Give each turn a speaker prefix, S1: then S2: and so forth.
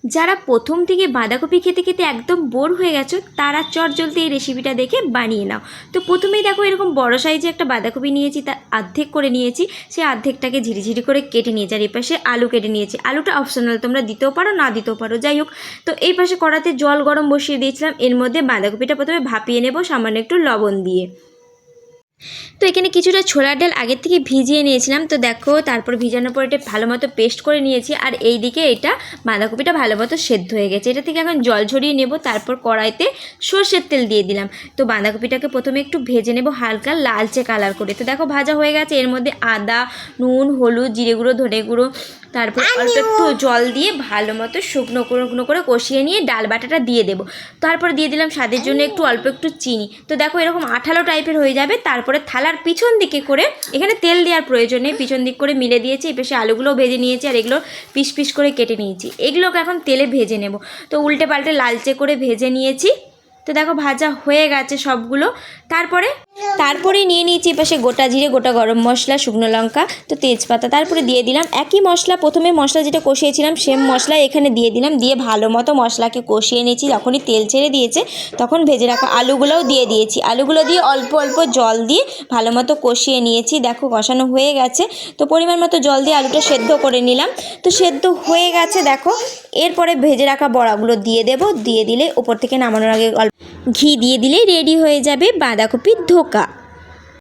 S1: যারা প্রথম থেকে বাঁধাকপি খেতে খেতে একদম বোর হয়ে গেছো তারা চটজলদি এই রেসিপিটা দেখে বানিয়ে নাও। তো প্রথমেই দেখো এরকম বড় সাইজে একটা বাঁধাকপি নিয়েছি, তার অর্ধেক করে নিয়েছি, সেই অর্ধেকটাকে ঝিরিঝিরি করে কেটে নিয়েছি। আর এই পাশে আলু কেটে নিয়েছি। আলুটা অপশনাল, তোমরা দিতেও পারো না দিতেও পারো, যাই হোক। তো এই পাশে কড়াতে জল গরম বসিয়ে দিয়েছিলাম, এর মধ্যে বাঁধাকপিটা প্রথমে ভাপিয়ে নেব সামান্য একটু লবণ দিয়ে। তো এখানে কিছুটা ছোলার ডাল আগের থেকে ভিজিয়ে নিয়েছিলাম। তো দেখো তারপর ভিজানোর পর এটা ভালো মতো পেস্ট করে নিয়েছি। আর এই দিকে এটা বাঁধাকপিটা ভালো মতো সেদ্ধ হয়ে গেছে। এটা থেকে এখন জল ঝরিয়ে নেব। তারপর কড়াইতে সর্ষের তেল দিয়ে দিলাম। তো বাঁধাকপিটাকে প্রথমে একটু ভেজে নেব হালকা লালচে কালার করে। তো দেখো ভাজা হয়ে গেছে। এর মধ্যে আদা, নুন, হলুদ, জিরে গুঁড়ো, ধনে গুঁড়ো, তারপর অল্প একটু জল দিয়ে ভালো মতো শুকনো করে কষিয়ে নিয়ে ডাল বাটাটা দিয়ে দেবো। তারপর দিয়ে দিলাম স্বাদের জন্য অল্প একটু চিনি। তো দেখো এরকম আঠালো টাইপের হয়ে যাবে। তারপরে থালার পিছন দিকে করে, এখানে তেল দেওয়ার প্রয়োজন নেই, পিছন দিক করে মিলে দিয়েছি। এই পাশে আলুগুলোও ভেজে নিয়েছি আর এগুলো পিস পিস করে কেটে নিয়েছি। এগুলোকে এখন তেলে ভেজে নেব। তো উল্টে পাল্টে লালচে করে ভেজে নিয়েছি। তো দেখো ভাজা হয়ে গেছে সবগুলো। তারপরে নিয়ে নিয়েছি এপাশে গোটা জিরে, গোটা গরম মশলা, শুকনো লঙ্কা, তো তেজপাতা। তারপরে দিয়ে দিলাম একই মশলা, প্রথমে মশলা যেটা কষিয়েছিলাম সেম মশলা এখানে দিয়ে দিলাম। দিয়ে ভালো মতো মশলাকে কষিয়ে নিয়েছি। যখনই তেল ছেড়ে দিয়েছে তখন ভেজে রাখা আলুগুলোও দিয়ে দিয়েছি। আলুগুলো দিয়ে অল্প অল্প জল দিয়ে ভালো মতো কষিয়ে নিয়েছি। দেখো কষানো হয়ে গেছে। তো পরিমাণ মতো জল দিয়ে আলুটা সেদ্ধ করে নিলাম। তো সেদ্ধ হয়ে গেছে দেখো। এরপরে ভেজে রাখা বড়াগুলো দিয়ে দেব। দিয়ে দিলে উপর থেকে নামানোর আগে অল্প ঘি দিয়ে দিলেই রেডি হয়ে যাবে বাঁধাকপির ধোকা।